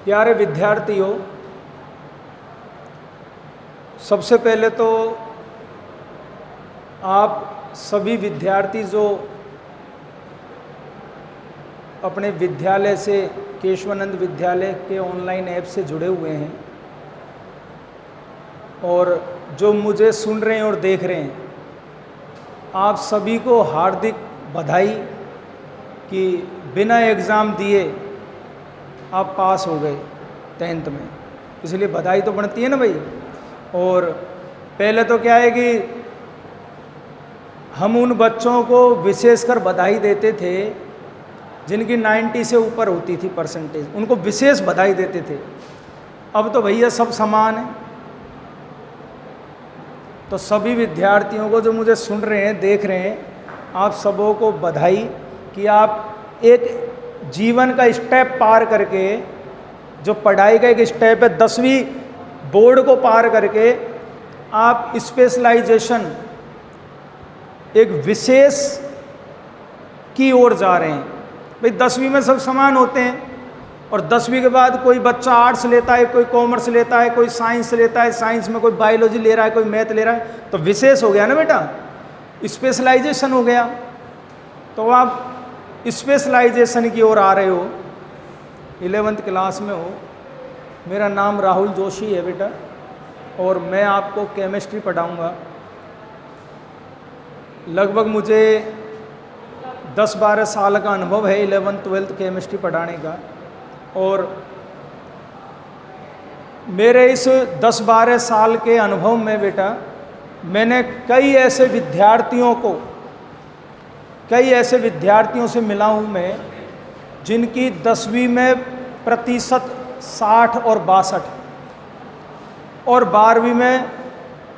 प्यारे विद्यार्थियों, सबसे पहले तो आप सभी विद्यार्थी जो अपने विद्यालय से केशवानंद विद्यालय के ऑनलाइन ऐप से जुड़े हुए हैं और जो मुझे सुन रहे हैं और देख रहे हैं, आप सभी को हार्दिक बधाई कि बिना एग्ज़ाम दिए आप पास हो गए 10th में। इसलिए बधाई तो बनती है ना भाई। और पहले तो क्या है कि हम उन बच्चों को विशेषकर बधाई देते थे जिनकी 90 से ऊपर होती थी परसेंटेज, उनको विशेष बधाई देते थे। अब तो भैया सब समान है। तो सभी विद्यार्थियों को जो मुझे सुन रहे हैं, देख रहे हैं, आप सबों को बधाई कि आप एक जीवन का स्टेप पार करके, जो पढ़ाई का एक स्टेप है 10वीं बोर्ड को पार करके आप स्पेशलाइजेशन, एक विशेष की ओर जा रहे हैं। भाई 10वीं में सब समान होते हैं और 10वीं के बाद कोई बच्चा आर्ट्स लेता है, कोई कॉमर्स लेता है, कोई साइंस लेता है, साइंस में कोई बायोलॉजी ले रहा है, कोई मैथ ले रहा है, तो विशेष हो गया ना बेटा, स्पेशलाइजेशन हो गया। तो आप स्पेशलाइजेशन की ओर आ रहे हो, 11th क्लास में हो। मेरा नाम राहुल जोशी है बेटा और मैं आपको केमिस्ट्री पढ़ाऊंगा। लगभग मुझे 10-12 साल का अनुभव है 11th 12th केमिस्ट्री पढ़ाने का। और मेरे इस 10-12 साल के अनुभव में बेटा मैंने कई ऐसे विद्यार्थियों से मिला हूँ मैं, जिनकी 10वीं में प्रतिशत 60 और 62 और 12वीं में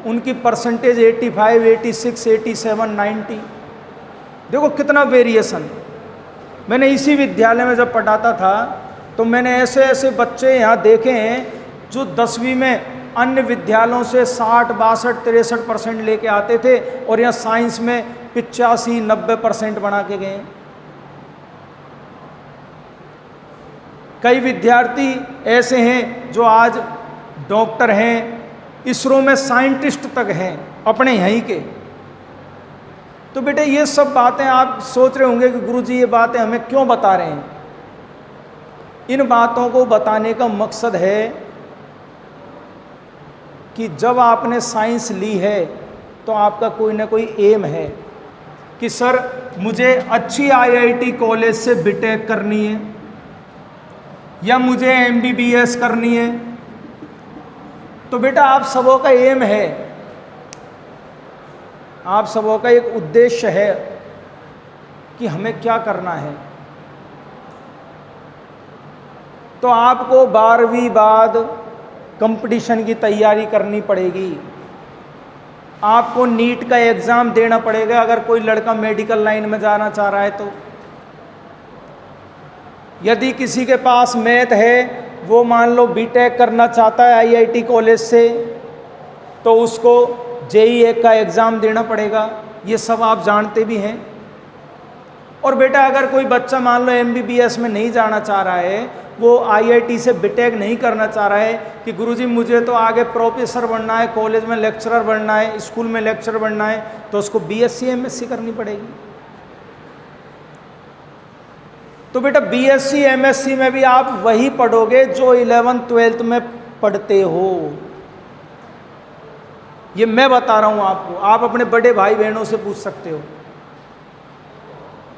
उनकी परसेंटेज 85, 86, 87, 90। देखो कितना वेरिएशन। मैंने इसी विद्यालय में जब पढ़ाता था तो मैंने ऐसे ऐसे बच्चे यहाँ देखे हैं जो 10वीं में अन्य विद्यालयों से 60, 62, 63% लेके आते थे और यहाँ साइंस में 85, 90% बना के गए। कई विद्यार्थी ऐसे हैं जो आज डॉक्टर हैं, इसरो में साइंटिस्ट तक हैं अपने यहीं के। तो बेटे ये सब बातें आप सोच रहे होंगे कि गुरुजी ये बातें हमें क्यों बता रहे हैं। इन बातों को बताने का मकसद है कि जब आपने साइंस ली है तो आपका कोई ना कोई एम है कि सर मुझे अच्छी IIT कॉलेज से बीटेक करनी है या मुझे MBBS करनी है। तो बेटा आप सबों का एम है, आप सबों का एक उद्देश्य है कि हमें क्या करना है। तो आपको 12वीं बाद कंपटीशन की तैयारी करनी पड़ेगी, आपको नीट का एग्ज़ाम देना पड़ेगा अगर कोई लड़का मेडिकल लाइन में जाना चाह रहा है तो। यदि किसी के पास मैथ है, वो मान लो बीटेक करना चाहता है IIT कॉलेज से, तो उसको JEE का एग्ज़ाम देना पड़ेगा। ये सब आप जानते भी हैं। और बेटा अगर कोई बच्चा मान लो MBBS में नहीं जाना चाह रहा है, वो IIT से बीटेक नहीं करना चाह रहा है कि गुरुजी मुझे तो आगे प्रोफेसर बनना है, कॉलेज में लेक्चरर बनना है, स्कूल में लेक्चरर बनना है, तो उसको BSc MSc करनी पड़ेगी। तो बेटा BSc MSc में भी आप वही पढ़ोगे जो 11th 12th में पढ़ते हो। ये मैं बता रहा हूँ आपको, आप अपने बड़े भाई बहनों से पूछ सकते हो।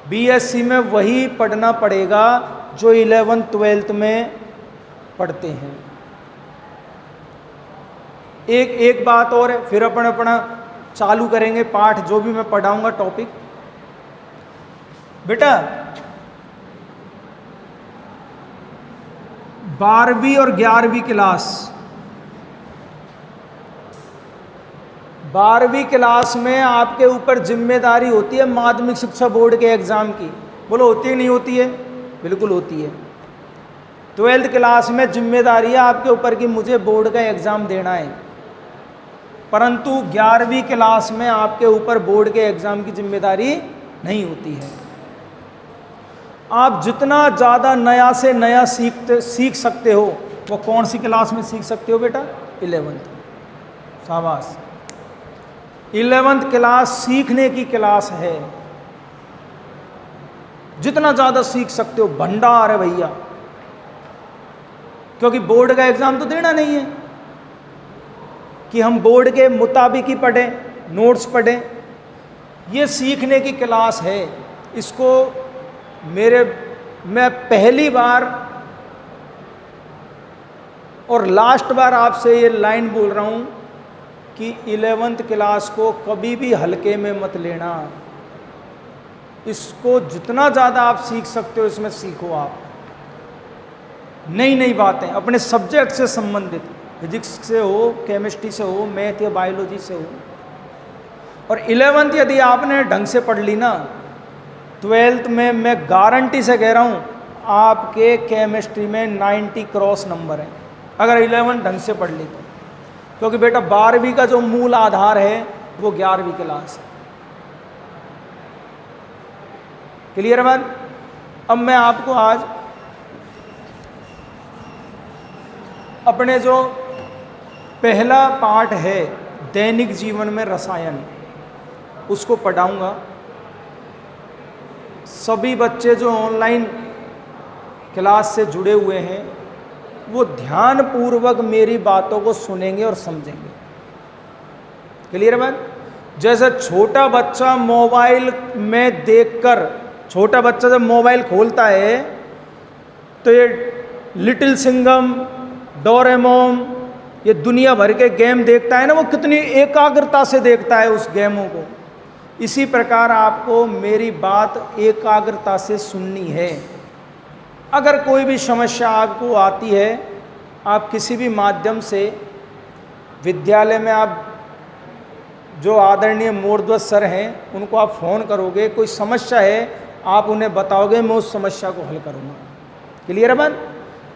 BSc में वही पढ़ना पड़ेगा जो 11th 12th में पढ़ते हैं। एक बात और है, फिर अपना चालू करेंगे पाठ जो भी मैं पढ़ाऊंगा टॉपिक। बेटा 12वीं और 11वीं क्लास, 12वीं क्लास में आपके ऊपर जिम्मेदारी होती है माध्यमिक शिक्षा बोर्ड के एग्ज़ाम की। बोलो होती है नहीं होती है? बिल्कुल होती है। 12th क्लास में जिम्मेदारी है आपके ऊपर कि मुझे बोर्ड का एग्ज़ाम देना है, परंतु 11वीं क्लास में आपके ऊपर बोर्ड के एग्ज़ाम की जिम्मेदारी नहीं होती है। आप जितना ज़्यादा नया से नया सीख सकते हो, वो कौन सी क्लास में सीख सकते हो बेटा? 11th। शाबाश, 11th क्लास सीखने की क्लास है। जितना ज़्यादा सीख सकते हो भंडार है भैया, क्योंकि बोर्ड का एग्ज़ाम तो देना नहीं है कि हम बोर्ड के मुताबिक ही पढ़ें, नोट्स पढ़ें। ये सीखने की क्लास है। इसको मैं पहली बार और लास्ट बार आपसे ये लाइन बोल रहा हूँ कि 11th क्लास को कभी भी हल्के में मत लेना। इसको जितना ज़्यादा आप सीख सकते हो इसमें सीखो। आप नई नई बातें अपने सब्जेक्ट से संबंधित, फिजिक्स से हो, केमिस्ट्री से हो, मैथ या बायोलॉजी से हो। और 11th यदि आपने ढंग से पढ़ ली ना, 12th में मैं गारंटी से कह रहा हूँ आपके केमिस्ट्री में 90 क्रॉस नंबर है, अगर 11th ढंग से पढ़ ली तो। क्योंकि बेटा 12वीं का जो मूल आधार है वो 11वीं क्लास है। क्लियर है बात? अब मैं आपको आज अपने जो पहला पार्ट है दैनिक जीवन में रसायन, उसको पढ़ाऊंगा। सभी बच्चे जो ऑनलाइन क्लास से जुड़े हुए हैं वो ध्यानपूर्वक मेरी बातों को सुनेंगे और समझेंगे। क्लियर है बात? जैसे छोटा बच्चा मोबाइल में देखकर, छोटा बच्चा जब मोबाइल खोलता है तो ये लिटिल सिंघम, डोरेमोन, ये दुनिया भर के गेम देखता है ना, वो कितनी एकाग्रता से देखता है उस गेमों को। इसी प्रकार आपको मेरी बात एकाग्रता से सुननी है। अगर कोई भी समस्या आपको आती है, आप किसी भी माध्यम से विद्यालय में आप जो आदरणीय मोरध्वज सर हैं उनको आप फ़ोन करोगे, कोई समस्या है आप उन्हें बताओगे, मैं उस समस्या को हल करूँगा। क्लियर है बात?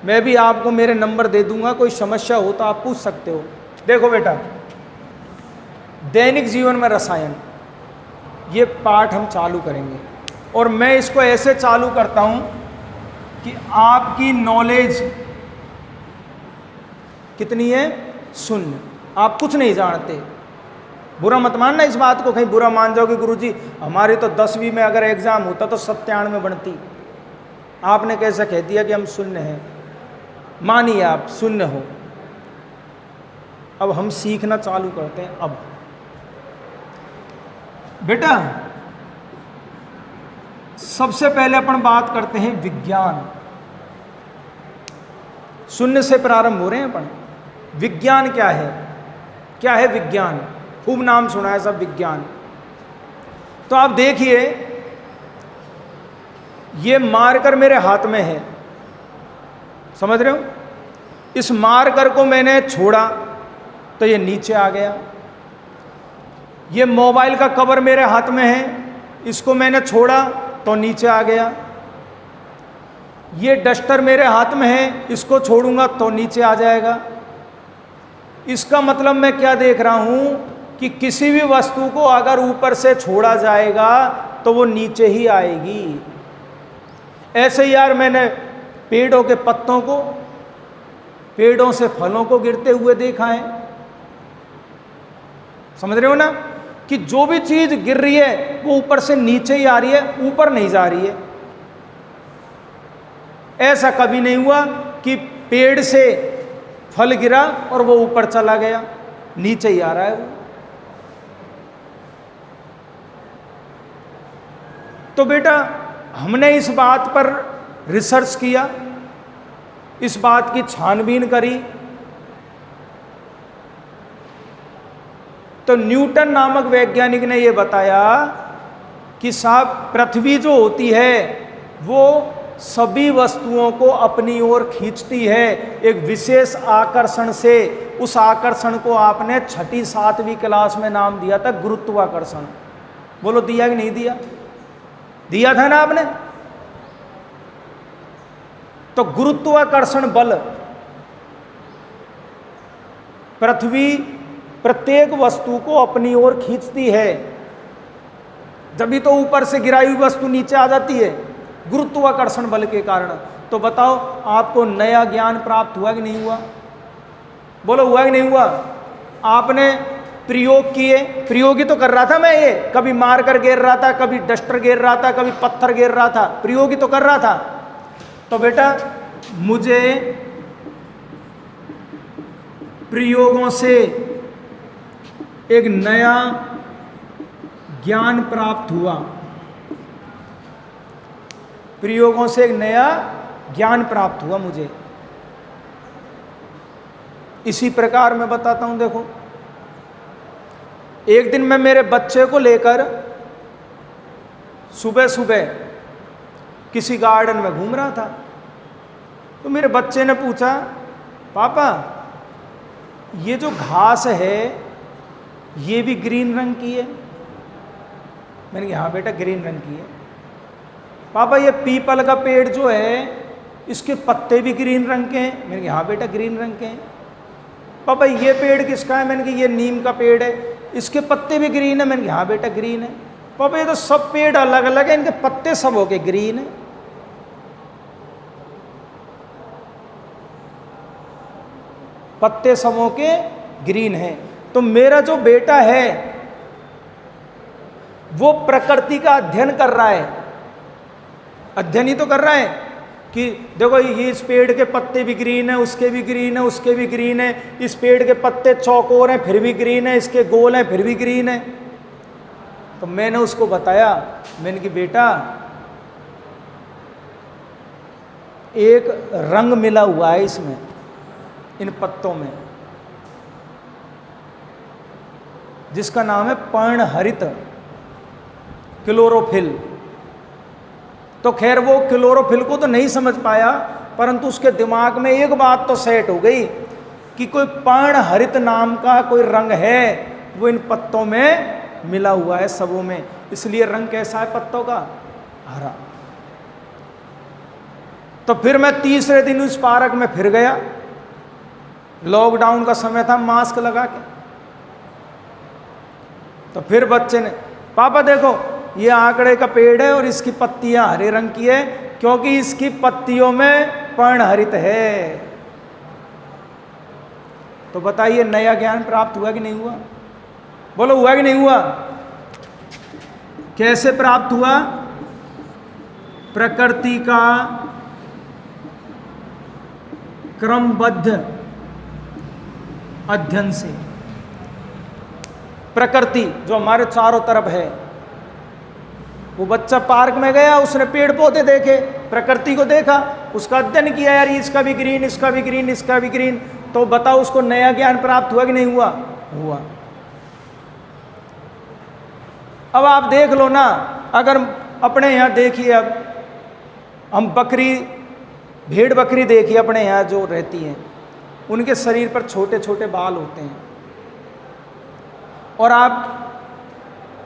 मैं भी आपको मेरे नंबर दे दूंगा, कोई समस्या हो तो आप पूछ सकते हो। देखो बेटा, दैनिक जीवन में रसायन, ये पाठ हम चालू करेंगे और मैं इसको ऐसे चालू करता हूं कि आपकी नॉलेज कितनी है? शून्य। आप कुछ नहीं जानते। बुरा मत मानना इस बात को, कहीं बुरा मान जाओगे गुरुजी हमारी तो 10वीं में अगर एग्ज़ाम होता तो 97 बनती। आपने कैसे कह दिया कि हम शून्य हैं? मानिए आप शून्य हो। अब हम सीखना चालू करते हैं। अब बेटा सबसे पहले अपन बात करते हैं विज्ञान। शून्य से प्रारंभ हो रहे हैं अपन। विज्ञान क्या है? क्या है विज्ञान? खूब नाम सुना है सब विज्ञान। तो आप देखिए, ये मार्कर मेरे हाथ में है, समझ रहे हो? इस मार्कर को मैंने छोड़ा तो ये नीचे आ गया। ये मोबाइल का कवर मेरे हाथ में है, इसको मैंने छोड़ा तो नीचे आ गया। ये डस्टर मेरे हाथ में है, इसको छोड़ूंगा तो नीचे आ जाएगा। इसका मतलब मैं क्या देख रहा हूं कि किसी भी वस्तु को अगर ऊपर से छोड़ा जाएगा तो वो नीचे ही आएगी। ऐसे यार मैंने पेड़ों के पत्तों को, पेड़ों से फलों को गिरते हुए देखा है। समझ रहे हो ना कि जो भी चीज गिर रही है वो ऊपर से नीचे ही आ रही है, ऊपर नहीं जा रही है। ऐसा कभी नहीं हुआ कि पेड़ से फल गिरा और वो ऊपर चला गया, नीचे ही आ रहा है वो। तो बेटा हमने इस बात पर रिसर्च किया, इस बात की छानबीन करी। तो न्यूटन नामक वैज्ञानिक ने यह बताया कि साहब पृथ्वी जो होती है वो सभी वस्तुओं को अपनी ओर खींचती है एक विशेष आकर्षण से। उस आकर्षण को आपने 6ठी 7वीं क्लास में नाम दिया था गुरुत्वाकर्षण। बोलो दिया कि नहीं दिया? दिया था ना आपने। तो गुरुत्वाकर्षण बल पृथ्वी प्रत्येक वस्तु को अपनी ओर खींचती है, जब भी तो ऊपर से गिराई हुई वस्तु नीचे आ जाती है। गुरुत्वाकर्षण बल के कारण। तो बताओ आपको नया ज्ञान प्राप्त हुआ कि नहीं हुआ? बोलो हुआ कि नहीं हुआ? आपने प्रयोग किए, प्रयोग ही तो कर रहा था मैं, ये कभी मार कर गिर रहा था, कभी डस्टर गिर रहा था, कभी पत्थर गिर रहा था, प्रयोग ही तो कर रहा था। तो बेटा मुझे प्रयोगों से एक नया ज्ञान प्राप्त हुआ, प्रयोगों से एक नया ज्ञान प्राप्त हुआ मुझे। इसी प्रकार मैं बताता हूं, देखो एक दिन मैं मेरे बच्चे को लेकर सुबह सुबह किसी गार्डन में घूम रहा था, तो मेरे बच्चे ने पूछा, पापा ये जो घास है ये भी ग्रीन रंग की है? मैंने कहा हाँ बेटा ग्रीन रंग की है। पापा ये पीपल का पेड़ जो है इसके पत्ते भी ग्रीन रंग के हैं? मैंने कहा हाँ बेटा ग्रीन रंग के हैं। पापा ये पेड़ किसका है? मैंने कहा ये नीम का पेड़ है, इसके पत्ते भी ग्रीन है? मैंने कहा हाँ बेटा ग्रीन है। पापा ये तो सब पेड़ अलग अलग है, इनके पत्ते सब हो के ग्रीन है। पत्ते सबों के ग्रीन है। तो मेरा जो बेटा है वो प्रकृति का अध्ययन कर रहा है, अध्ययन ही तो कर रहा है कि देखो ये इस पेड़ के पत्ते भी ग्रीन है, उसके भी ग्रीन है, उसके भी ग्रीन है, इस पेड़ के पत्ते चौकोर हैं फिर भी ग्रीन है, इसके गोल हैं फिर भी ग्रीन है। तो मैंने उसको बताया, मैंने कि बेटा एक रंग मिला हुआ है इसमें, इन पत्तों में, जिसका नाम है पर्णहरित, क्लोरोफिल। तो खैर वो क्लोरोफिल को तो नहीं समझ पाया, परंतु उसके दिमाग में एक बात तो सेट हो गई कि कोई पर्णहरित नाम का कोई रंग है, वो इन पत्तों में मिला हुआ है सबों में, इसलिए रंग कैसा है पत्तों का? हरा। तो फिर मैं तीसरे दिन उस पार्क में फिर गया, लॉकडाउन का समय था, मास्क लगा के। तो फिर बच्चे ने, पापा देखो ये आंकड़े का पेड़ है और इसकी पत्तियां हरे रंग की है क्योंकि इसकी पत्तियों में पर्णहरित है। तो बताइए नया ज्ञान प्राप्त हुआ कि नहीं हुआ? बोलो हुआ कि नहीं हुआ? कैसे प्राप्त हुआ? प्रकृति का क्रमबद्ध अध्ययन से। प्रकृति जो हमारे चारों तरफ है, वो बच्चा पार्क में गया, उसने पेड़ पौधे देखे, प्रकृति को देखा, उसका अध्ययन किया, यार इसका भी ग्रीन, इसका भी ग्रीन, इसका भी ग्रीन। तो बताओ उसको नया ज्ञान प्राप्त हुआ कि नहीं हुआ? हुआ। अब आप देख लो ना, अगर अपने यहाँ देखिए, अब हम बकरी, भेड़ बकरी देखिए अपने यहाँ जो रहती हैं, उनके शरीर पर छोटे छोटे बाल होते हैं। और आप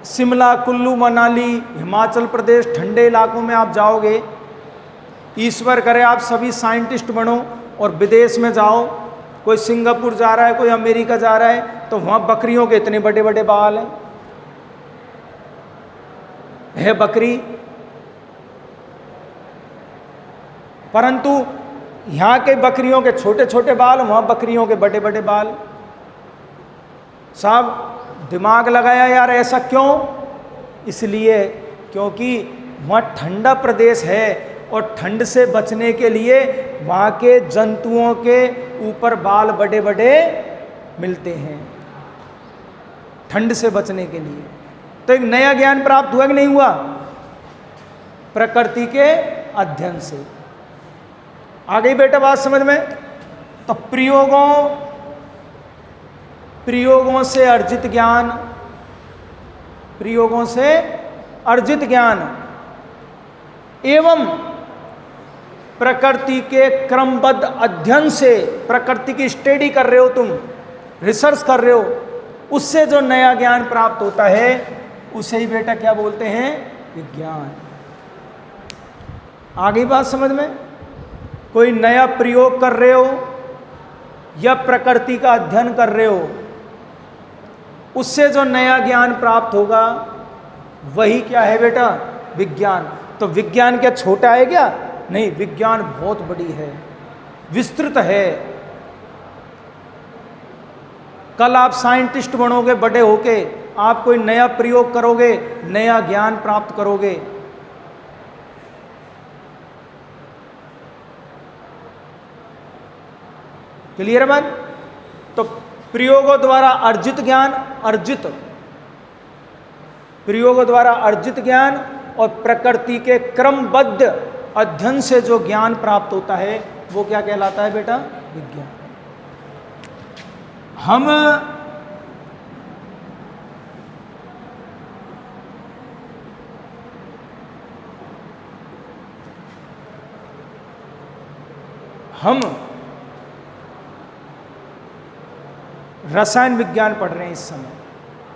शिमला, कुल्लू, मनाली, हिमाचल प्रदेश, ठंडे इलाकों में आप जाओगे, ईश्वर करे आप सभी साइंटिस्ट बनो और विदेश में जाओ, कोई सिंगापुर जा रहा है, कोई अमेरिका जा रहा है, तो वहाँ बकरियों के इतने बड़े बड़े बाल हैं। है बकरी, परंतु यहाँ के बकरियों के छोटे छोटे बाल, वहाँ बकरियों के बड़े बड़े बाल। साहब दिमाग लगाया, यार ऐसा क्यों? इसलिए क्योंकि वहाँ ठंडा प्रदेश है और ठंड से बचने के लिए वहाँ के जंतुओं के ऊपर बाल बड़े बड़े मिलते हैं, ठंड से बचने के लिए। तो एक नया ज्ञान प्राप्त हुआ कि नहीं हुआ? प्रकृति के अध्ययन से। आ गई बेटा बात समझ में? तो प्रयोगों से अर्जित ज्ञान, प्रयोगों से अर्जित ज्ञान एवं प्रकृति के क्रमबद्ध अध्ययन से, प्रकृति की स्टडी कर रहे हो तुम, रिसर्च कर रहे हो, उससे जो नया ज्ञान प्राप्त होता है उसे ही बेटा क्या बोलते हैं? विज्ञान। आ गई बात समझ में? कोई नया प्रयोग कर रहे हो या प्रकृति का अध्ययन कर रहे हो, उससे जो नया ज्ञान प्राप्त होगा वही क्या है बेटा? विज्ञान। तो विज्ञान क्या छोटा है क्या? नहीं, विज्ञान बहुत बड़ी है, विस्तृत है। कल आप साइंटिस्ट बनोगे, बड़े होके आप कोई नया प्रयोग करोगे, नया ज्ञान प्राप्त करोगे। क्लियर है बात? तो प्रयोगों द्वारा अर्जित ज्ञान, प्रयोगों द्वारा अर्जित ज्ञान और प्रकृति के क्रमबद्ध अध्ययन से जो ज्ञान प्राप्त होता है वो क्या कहलाता है बेटा? विज्ञान। हम रसायन विज्ञान पढ़ रहे हैं इस समय,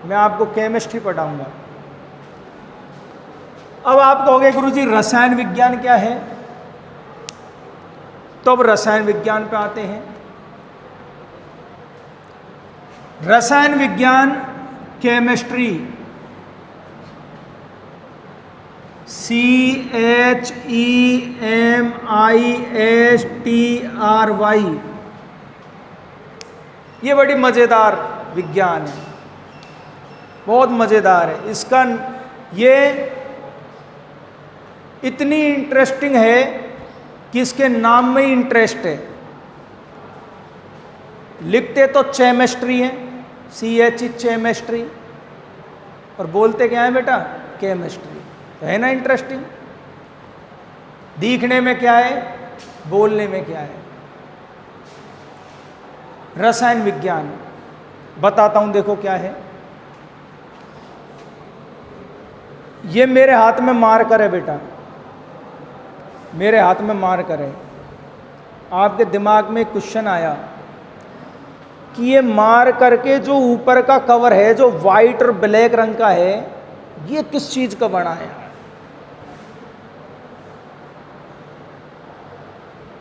मैं आपको केमिस्ट्री पढ़ाऊंगा। अब आप कहोगे गुरुजी रसायन विज्ञान क्या है? तो अब रसायन विज्ञान पे आते हैं। रसायन विज्ञान केमिस्ट्री, CHEMISTRY, ये बड़ी मज़ेदार विज्ञान है, बहुत मज़ेदार है। इसका ये इतनी इंटरेस्टिंग है कि इसके नाम में ही इंटरेस्ट है। लिखते तो केमिस्ट्री है, CHE केमिस्ट्री, और बोलते क्या है बेटा? केमिस्ट्री। तो है ना इंटरेस्टिंग? दिखने में क्या है, बोलने में क्या है। रसायन विज्ञान बताता हूं, देखो क्या है। ये मेरे हाथ में मार्कर है बेटा, मेरे हाथ में मार्कर है। आपके दिमाग में क्वेश्चन आया कि ये मार्कर के जो ऊपर का कवर है, जो वाइट और ब्लैक रंग का है, ये किस चीज का बना है?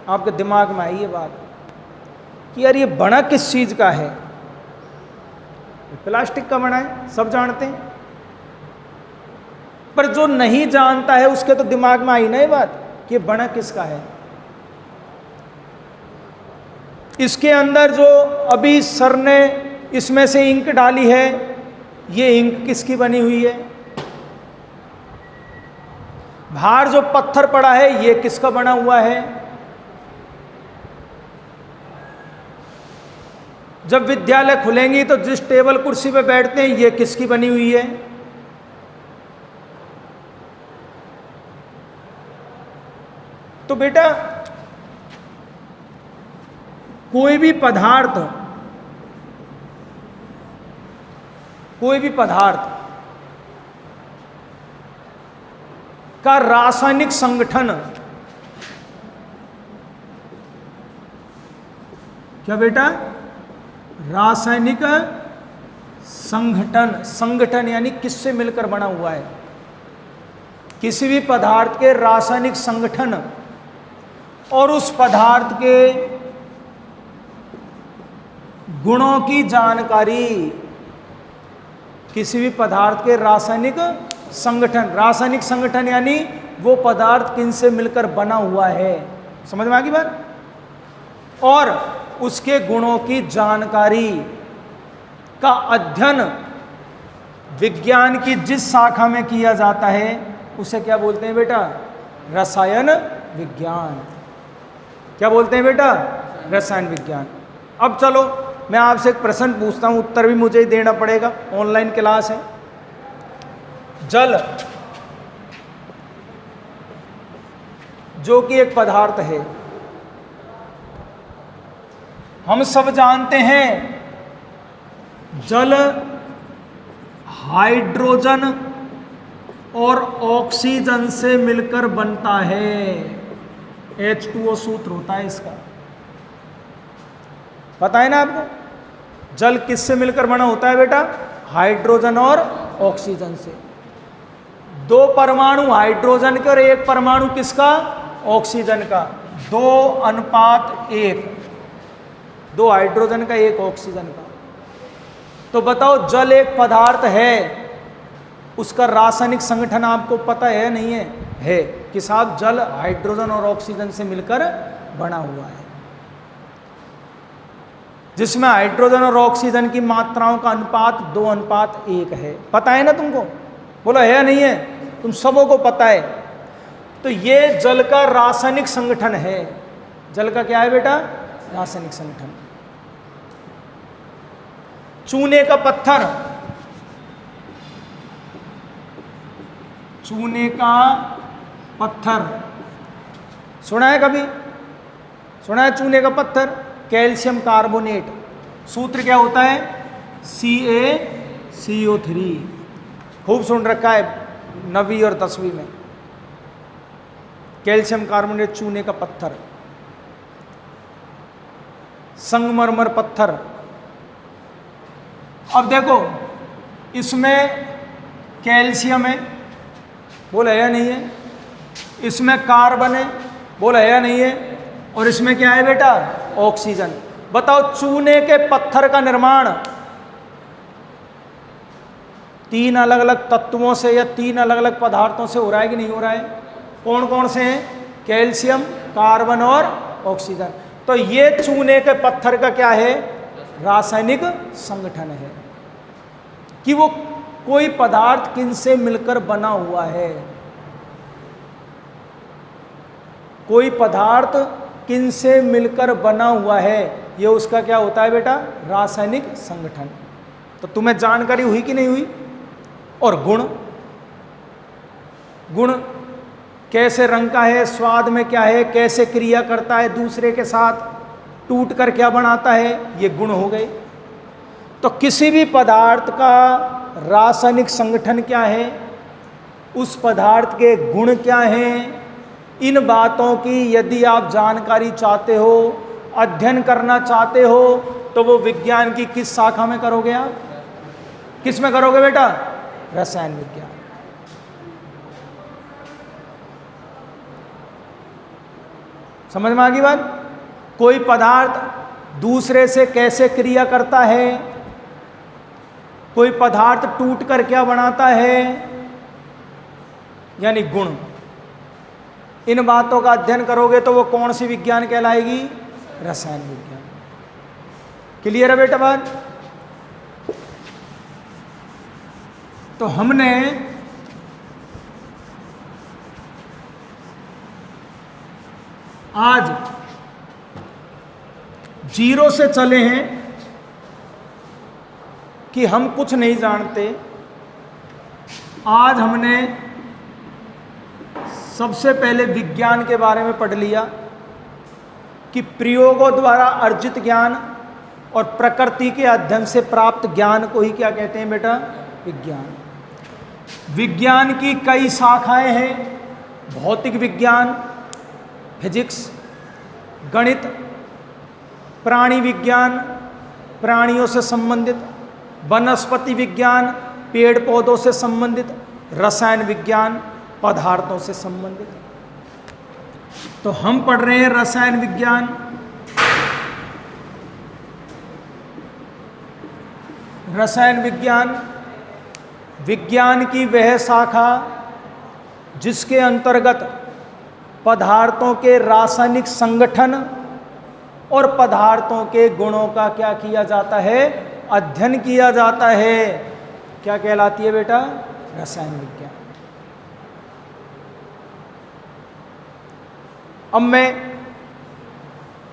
आपके दिमाग में आई ये बात कि यार ये बना किस चीज का है? प्लास्टिक का बना है, सब जानते हैं। पर जो नहीं जानता है उसके तो दिमाग में आई ना ये बात कि बना किसका है। इसके अंदर जो अभी सर ने इसमें से इंक डाली है, ये इंक किसकी बनी हुई है? बाहर जो पत्थर पड़ा है ये किसका बना हुआ है? जब विद्यालय खुलेंगी तो जिस टेबल कुर्सी पे बैठते हैं ये किसकी बनी हुई है? तो बेटा कोई भी पदार्थ का रासायनिक संगठन, क्या बेटा? रासायनिक संगठन यानी किससे मिलकर बना हुआ है? किसी भी पदार्थ के रासायनिक संगठन और उस पदार्थ के गुणों की जानकारी, किसी भी पदार्थ के रासायनिक संगठन यानी वो पदार्थ किनसे मिलकर बना हुआ है। समझ में आ गई बात? और उसके गुणों की जानकारी का अध्ययन विज्ञान की जिस शाखा में किया जाता है उसे क्या बोलते हैं बेटा? रसायन विज्ञान। क्या बोलते हैं बेटा? रसायन विज्ञान। अब चलो मैं आपसे एक प्रश्न पूछता हूं, उत्तर भी मुझे ही देना पड़ेगा, ऑनलाइन क्लास है। जल जो कि एक पदार्थ है, हम सब जानते हैं जल हाइड्रोजन और ऑक्सीजन से मिलकर बनता है। H2O सूत्र होता है इसका, पता है ना आपको? जल किससे मिलकर बना होता है बेटा? हाइड्रोजन और ऑक्सीजन से। दो परमाणु हाइड्रोजन के और एक परमाणु किसका? ऑक्सीजन का। 2:1, 2 हाइड्रोजन का 1 ऑक्सीजन का। तो बताओ जल एक पदार्थ है, उसका रासायनिक संगठन आपको पता है नहीं है? है कि साहब जल हाइड्रोजन और ऑक्सीजन से मिलकर बना हुआ है, जिसमें हाइड्रोजन और ऑक्सीजन की मात्राओं का अनुपात 2:1 है। पता है ना तुमको? बोलो है या नहीं है? तुम सबों को पता है। तो ये जल का रासायनिक संगठन है। जल का क्या है बेटा? रासायनिक संगठन। चूने का पत्थर, चूने का पत्थर सुना है कभी? सुना है चूने का पत्थर? कैल्शियम कार्बोनेट, सूत्र क्या होता है? CaCO3। खूब सुन रखा है 9वीं और 10वीं में। कैल्शियम कार्बोनेट चूने का पत्थर। संगमरमर पत्थर। अब देखो इसमें कैल्शियम है, बोला है या नहीं है? इसमें कार्बन है, बोला है या नहीं है? और इसमें क्या है बेटा? ऑक्सीजन। बताओ चूने के पत्थर का निर्माण 3 अलग अलग तत्वों से या 3 अलग अलग पदार्थों से हो रहा है कि नहीं हो रहा है? कौन कौन से हैं? कैल्शियम, कार्बन और ऑक्सीजन। तो ये चूने के पत्थर का क्या है? रासायनिक संगठन है कि वो कोई पदार्थ किनसे मिलकर बना हुआ है। कोई पदार्थ किनसे मिलकर बना हुआ है, ये उसका क्या होता है बेटा? रासायनिक संगठन। तो तुम्हें जानकारी हुई कि नहीं हुई? और गुण, गुण कैसे रंग का है, स्वाद में क्या है, कैसे क्रिया करता है दूसरे के साथ, टूट कर क्या बनाता है, ये गुण हो गए। तो किसी भी पदार्थ का रासायनिक संगठन क्या है, उस पदार्थ के गुण क्या हैं, इन बातों की यदि आप जानकारी चाहते हो, अध्ययन करना चाहते हो, तो वो विज्ञान की किस शाखा में करोगे आप? किस में करोगे बेटा? रसायन विज्ञान। समझ में आ गई बात? कोई पदार्थ दूसरे से कैसे क्रिया करता है, कोई पदार्थ टूट कर क्या बनाता है, यानी गुण। इन बातों का अध्ययन करोगे तो वो कौन सी विज्ञान कहलाएगी? रसायन विज्ञान। क्लियर है बेटा बात? तो हमने आज 0 से चले हैं कि हम कुछ नहीं जानते। आज हमने सबसे पहले विज्ञान के बारे में पढ़ लिया कि प्रयोगों द्वारा अर्जित ज्ञान और प्रकृति के अध्ययन से प्राप्त ज्ञान को ही क्या कहते हैं बेटा? विज्ञान। विज्ञान की कई शाखाएं हैं। भौतिक विज्ञान, फिजिक्स, गणित, प्राणी विज्ञान, प्राणियों से संबंधित, वनस्पति विज्ञान, पेड़ पौधों से संबंधित, रसायन विज्ञान, पदार्थों से संबंधित। तो हम पढ़ रहे हैं रसायन विज्ञान। रसायन विज्ञान विज्ञान की वह शाखा जिसके अंतर्गत पदार्थों के रासायनिक संगठन और पदार्थों के गुणों का क्या किया जाता है? अध्ययन किया जाता है। क्या कहलाती है बेटा? रसायन विज्ञान। अब मैं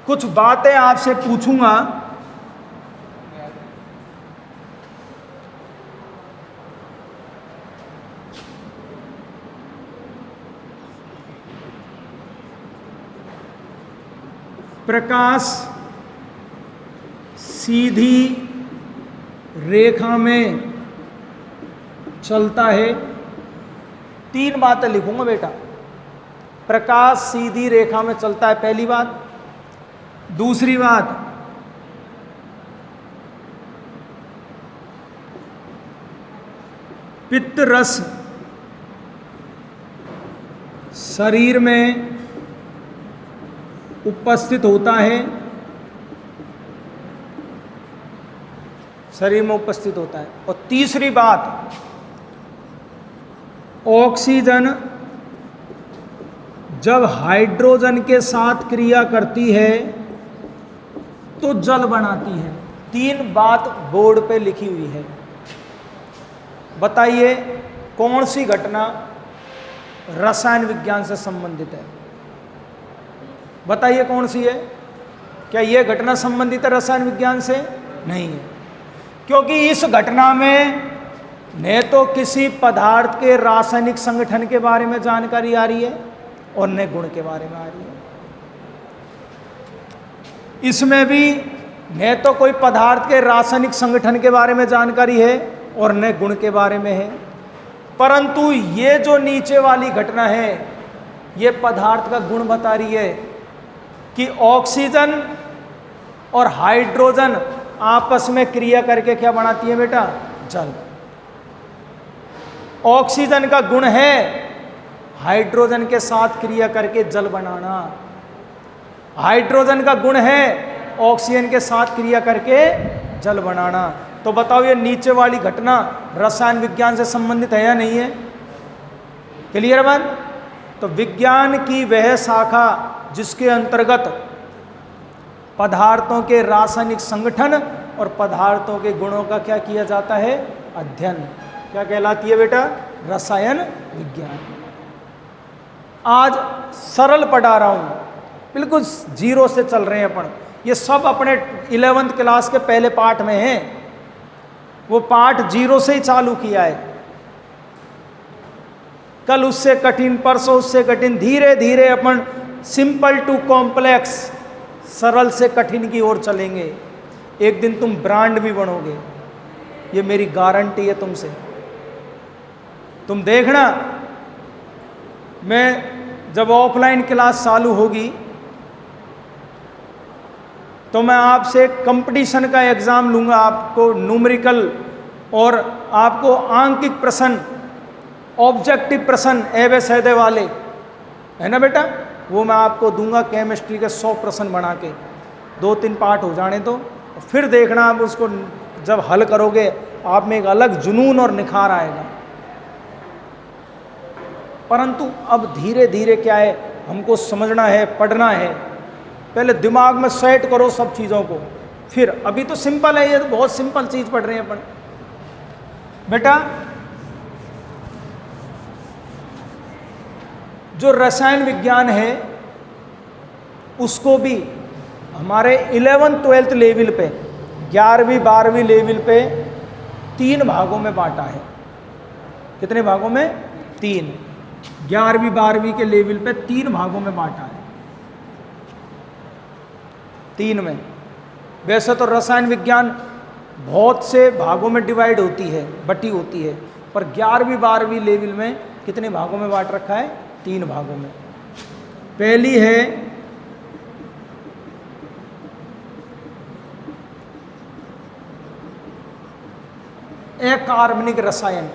कुछ बातें आपसे पूछूंगा, प्रकाश सीधी रेखा में चलता है। 3 बातें लिखूंगा बेटा। प्रकाश सीधी रेखा में चलता है, पहली बात। दूसरी बात, पित्त रस शरीर में उपस्थित होता है, शरीर में उपस्थित होता है। और तीसरी बात, ऑक्सीजन जब हाइड्रोजन के साथ क्रिया करती है तो जल बनाती है। 3 बात बोर्ड पे लिखी हुई है। बताइए कौन सी घटना रसायन विज्ञान से संबंधित है? बताइए कौन सी है? क्या यह घटना संबंधित है रसायन विज्ञान से? नहीं है, क्योंकि इस घटना में न तो किसी पदार्थ के रासायनिक संगठन के बारे में जानकारी आ रही है और न गुण के बारे में आ रही है। इसमें भी न तो कोई पदार्थ के रासायनिक संगठन के बारे में जानकारी है और न गुण के बारे में है, परंतु ये जो नीचे वाली घटना है ये पदार्थ का गुण बता रही है कि ऑक्सीजन और हाइड्रोजन आपस में क्रिया करके क्या बनाती है बेटा? जल। ऑक्सीजन का गुण है हाइड्रोजन के साथ क्रिया करके जल बनाना, हाइड्रोजन का गुण है ऑक्सीजन के साथ क्रिया करके जल बनाना। तो बताओ ये नीचे वाली घटना रसायन विज्ञान से संबंधित है या नहीं है? क्लियर बात? तो विज्ञान की वह शाखा जिसके अंतर्गत पदार्थों के रासायनिक संगठन और पदार्थों के गुणों का क्या किया जाता है? अध्ययन। क्या कहलाती है बेटा? रसायन विज्ञान। आज सरल पढ़ा रहा हूं, बिल्कुल 0 से चल रहे हैं अपन। ये सब अपने 11th क्लास के पहले पाठ में है, वो पाठ 0 से ही चालू किया है। कल उससे कठिन, परसों उससे कठिन, धीरे धीरे अपन सिंपल टू कॉम्प्लेक्स, सरल से कठिन की ओर चलेंगे। एक दिन तुम ब्रांड भी बनोगे, ये मेरी गारंटी है तुमसे। तुम देखना, मैं जब ऑफलाइन क्लास चालू होगी तो मैं आपसे कंपटीशन का एग्ज़ाम लूँगा, आपको न्यूमेरिकल और आपको आंकिक प्रश्न, ऑब्जेक्टिव प्रश्न एवं वाले, है ना बेटा, वो मैं आपको दूंगा। केमिस्ट्री के 100 प्रश्न बना के 2-3 पार्ट हो जाने तो फिर देखना आप उसको जब हल करोगे आप में एक अलग जुनून और निखार आएगा। परंतु अब धीरे धीरे क्या है, हमको समझना है, पढ़ना है। पहले दिमाग में सेट करो सब चीज़ों को, फिर अभी तो सिंपल है, ये तो बहुत सिंपल चीज़ पढ़ रहे हैं अपन। बेटा जो रसायन विज्ञान है उसको भी हमारे 11th 12th लेवल पे, 11वीं 12वीं लेवल पे 3 भागों में बांटा है। कितने भागों में? 3। 11वीं 12वीं के लेवल पे 3 भागों में बांटा है। 3 में। वैसे तो रसायन विज्ञान बहुत से भागों में डिवाइड होती है, बटी होती है, पर 11वीं 12वीं लेवल में कितने भागों में बांट रखा है? 3 भागों में। पहली है अकार्बनिक रसायन,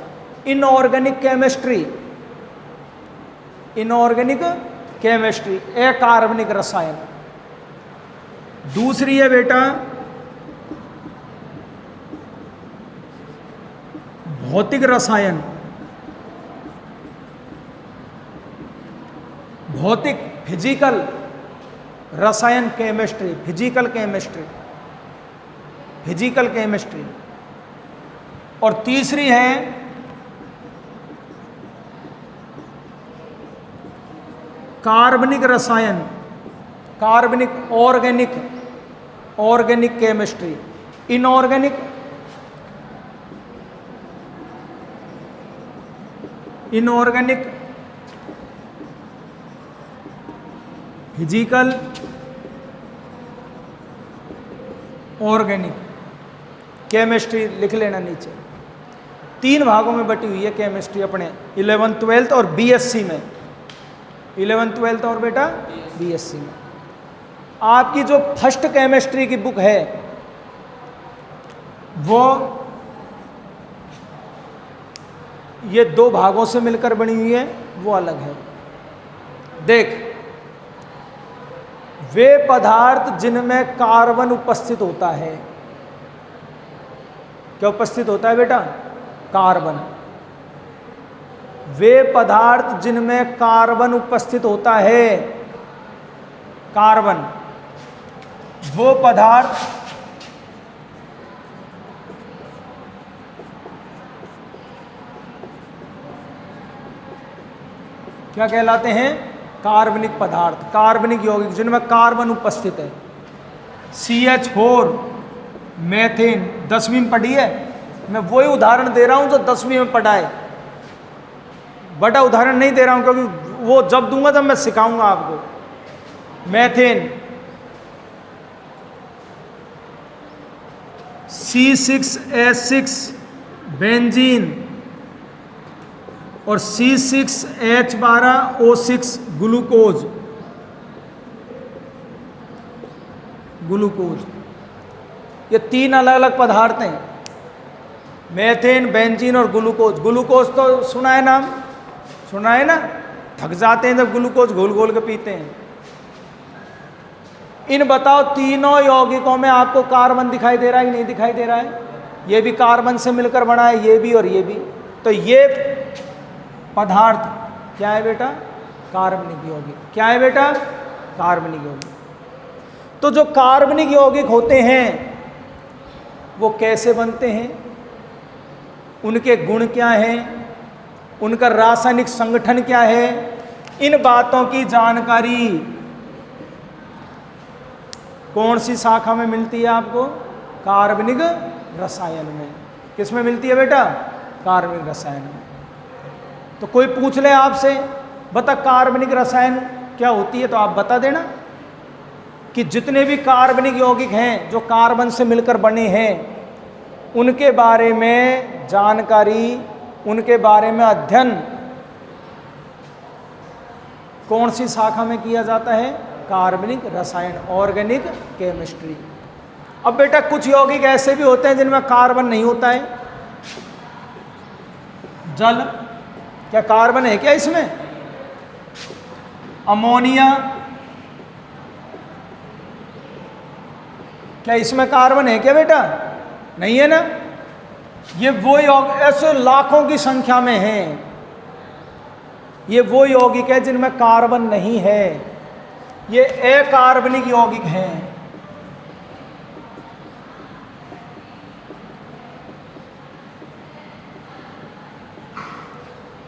इनऑर्गेनिक केमिस्ट्री, इनऑर्गेनिक केमिस्ट्री, अकार्बनिक रसायन। दूसरी है बेटा भौतिक रसायन, भौतिक फिजिकल रसायन chemistry, physical chemistry, physical chemistry. और तीसरी है कार्बनिक रसायन, कार्बनिक organic, organic chemistry, inorganic, inorganic, physical, organic chemistry. लिख लेना नीचे। 3 भागों में बटी हुई है केमिस्ट्री अपने 11th 12th और बीएससी में। 11th 12th और बेटा बीएससी में। आपकी जो फर्स्ट केमिस्ट्री की बुक है वो ये 2 भागों से मिलकर बनी हुई है, वो अलग है। देख, वे पदार्थ जिनमें कार्बन उपस्थित होता है, क्या उपस्थित होता है बेटा? कार्बन। वे पदार्थ जिनमें कार्बन उपस्थित होता है, कार्बन, वो पदार्थ क्या कहलाते हैं? कार्बनिक पदार्थ, कार्बनिक यौगिक जिनमें कार्बन उपस्थित है। CH4, मेथेन, 10वीं में पढ़ी है। मैं वही उदाहरण दे रहा हूं जो 10वीं में पढ़ा है, बड़ा उदाहरण नहीं दे रहा हूं क्योंकि वो जब दूंगा तब मैं सिखाऊंगा आपको। मेथेन, C6H6 बेंजीन और C6H12O6 ग्लूकोज, ग्लूकोज, ये 3 अलग अलग पदार्थ हैं, मेथेन, बेंजीन और ग्लूकोज। ग्लूकोज तो सुना है नाम, सुना है ना, थक जाते हैं जब ग्लूकोज घोल घोल के पीते हैं। इन बताओ तीनों यौगिकों में आपको कार्बन दिखाई दे रहा है कि नहीं दिखाई दे रहा है? ये भी कार्बन से मिलकर बना है, ये भी और ये भी। तो ये पदार्थ क्या है बेटा? कार्बनिक यौगिक। क्या है बेटा? कार्बनिक यौगिक। तो जो कार्बनिक यौगिक होते हैं वो कैसे बनते हैं, उनके गुण क्या हैं, उनका रासायनिक संगठन क्या है, इन बातों की जानकारी कौन सी शाखा में मिलती है आपको? कार्बनिक रसायन में। किस में मिलती है बेटा? कार्बनिक रसायन में। तो कोई पूछ ले आपसे, बता कार्बनिक रसायन क्या होती है, तो आप बता देना कि जितने भी कार्बनिक यौगिक हैं जो कार्बन से मिलकर बने हैं, उनके बारे में जानकारी, उनके बारे में अध्ययन कौन सी शाखा में किया जाता है? कार्बनिक रसायन, ऑर्गेनिक केमिस्ट्री। अब बेटा कुछ यौगिक ऐसे भी होते हैं जिनमें कार्बन नहीं होता है। जल, क्या कार्बन है क्या इसमें? अमोनिया, क्या इसमें कार्बन है क्या बेटा? नहीं है ना। ये वो यौगिक ऐसे लाखों की संख्या में हैं, ये वो यौगिक है जिनमें कार्बन नहीं है, ये अकार्बनिक यौगिक हैं।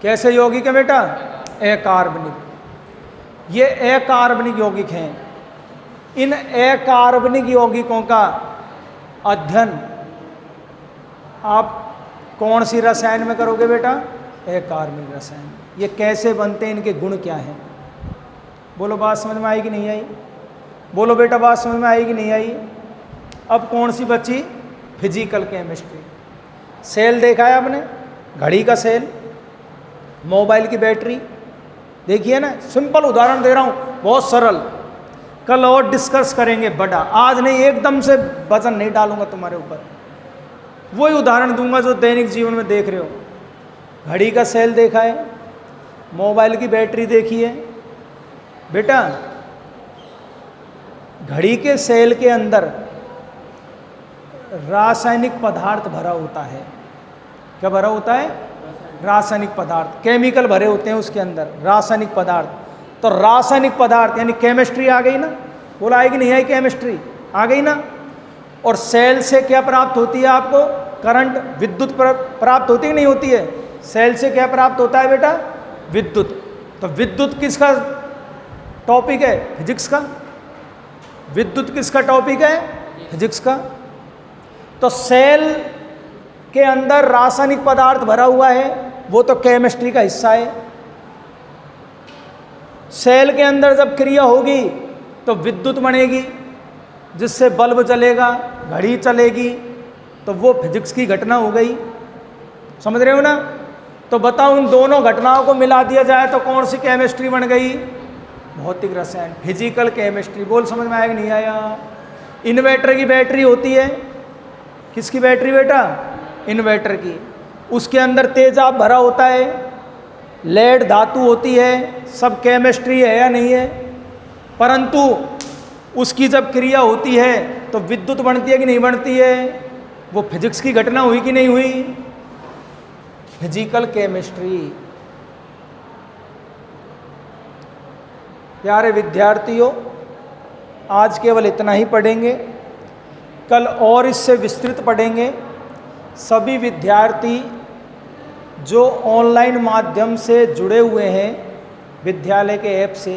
कैसे यौगिक है बेटा? अकार्बनिक। ये अकार्बनिक यौगिक हैं। इन अकार्बनिक यौगिकों का अध्ययन आप कौन सी रसायन में करोगे बेटा? अकार्बनिक रसायन। ये कैसे बनते हैं, इनके गुण क्या हैं? बोलो, बात समझ में आई कि नहीं आई? बोलो बेटा, बात समझ में आई कि नहीं आई? अब कौन सी बची? Physical chemistry. सेल देखा है आपने? घड़ी का सेल, मोबाइल की बैटरी देखी है ना। सिंपल उदाहरण दे रहा हूँ, बहुत सरल। कल और डिस्कस करेंगे बड़ा, आज नहीं, एकदम से वजन नहीं डालूंगा तुम्हारे ऊपर। वही उदाहरण दूंगा जो दैनिक जीवन में देख रहे हो। घड़ी का सेल देखा है, मोबाइल की बैटरी देखी है बेटा। घड़ी के सेल के अंदर रासायनिक पदार्थ भरा होता है। क्या भरा होता है? रासायनिक पदार्थ, केमिकल भरे होते हैं उसके अंदर, रासायनिक पदार्थ। तो रासायनिक पदार्थ यानी केमिस्ट्री आ गई ना। बोला आएगी नहीं आई? केमिस्ट्री आ गई ना। और सेल से क्या प्राप्त होती है आपको? करंट, विद्युत प्राप्त होती है नहीं होती है? सेल से क्या प्राप्त होता है बेटा? विद्युत। तो विद्युत किसका टॉपिक है? फिजिक्स का। विद्युत किसका टॉपिक है? फिजिक्स का। तो सेल के अंदर रासायनिक पदार्थ भरा हुआ है, वो तो केमिस्ट्री का हिस्सा है। सेल के अंदर जब क्रिया होगी तो विद्युत बनेगी, जिससे बल्ब जलेगा, घड़ी चलेगी, तो वो फिजिक्स की घटना हो गई। समझ रहे हो ना। तो बताओ, इन दोनों घटनाओं को मिला दिया जाए तो कौन सी केमिस्ट्री बन गई? भौतिक रसायन, फिजिकल केमिस्ट्री। बोल, समझ में आया कि नहीं आया? इन्वर्टर की बैटरी होती है, किसकी बैटरी बेटा? इन्वर्टर की। उसके अंदर तेजाब भरा होता है, लेड धातु होती है, सब केमिस्ट्री है या नहीं है? परंतु उसकी जब क्रिया होती है तो विद्युत बनती है कि नहीं बनती है? वो फिजिक्स की घटना हुई कि नहीं हुई? Physical chemistry. प्यारे विद्यार्थियों, आज केवल इतना ही पढ़ेंगे, कल और इससे विस्तृत पढ़ेंगे। सभी विद्यार्थी जो ऑनलाइन माध्यम से जुड़े हुए हैं विद्यालय के ऐप से,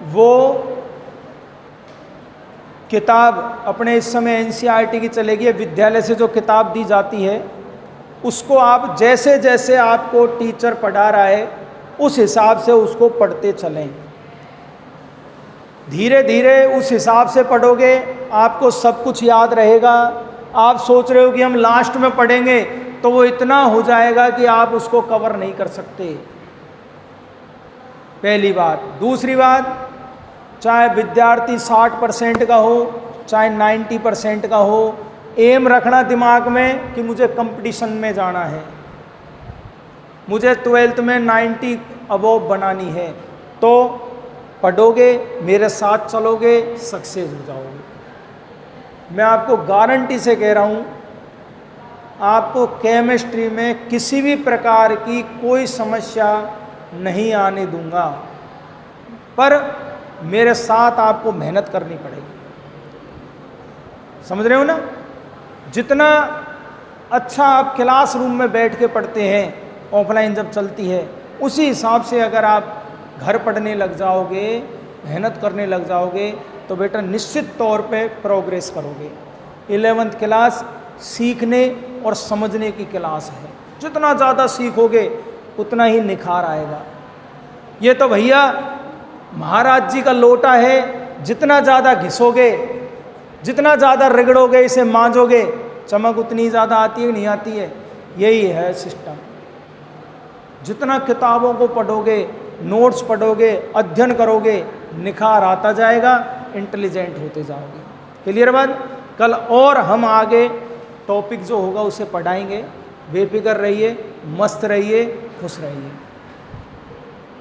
वो किताब अपने इस समय एनसीईआरटी की चलेगी, विद्यालय से जो किताब दी जाती है उसको आप जैसे जैसे आपको टीचर पढ़ा रहा है उस हिसाब से उसको पढ़ते चलें। धीरे धीरे उस हिसाब से पढ़ोगे, आपको सब कुछ याद रहेगा। आप सोच रहे हो कि हम लास्ट में पढ़ेंगे तो वो इतना हो जाएगा कि आप उसको कवर नहीं कर सकते, पहली बात। दूसरी बात, चाहे विद्यार्थी 60% का हो चाहे 90% का हो, एम रखना दिमाग में कि मुझे कंपटीशन में जाना है, मुझे 12th में 90 अबोव बनानी है। तो पढ़ोगे, मेरे साथ चलोगे, सक्सेस हो जाओगे। मैं आपको गारंटी से कह रहा हूँ, आपको केमिस्ट्री में किसी भी प्रकार की कोई समस्या नहीं आने दूंगा, पर मेरे साथ आपको मेहनत करनी पड़ेगी। समझ रहे हो ना? जितना अच्छा आप क्लासरूम में बैठ के पढ़ते हैं ऑफलाइन जब चलती है, उसी हिसाब से अगर आप घर पढ़ने लग जाओगे, मेहनत करने लग जाओगे, तो बेटा निश्चित तौर पे प्रोग्रेस करोगे। 11th क्लास सीखने और समझने की क्लास है। जितना ज़्यादा सीखोगे उतना ही निखार आएगा। ये तो भैया महाराज जी का लोटा है, जितना ज़्यादा घिसोगे, जितना ज़्यादा रगड़ोगे, इसे मांजोगे, चमक उतनी ज़्यादा आती है, नहीं आती है? यही है सिस्टम। जितना किताबों को पढ़ोगे, नोट्स पढ़ोगे, अध्ययन करोगे, निखार आता जाएगा, इंटेलिजेंट होते जाओगे। क्लियर बात? कल और हम आगे टॉपिक जो होगा उसे पढ़ाएंगे। बेफिक्र रहिए, मस्त रहिए, खुश रहिए।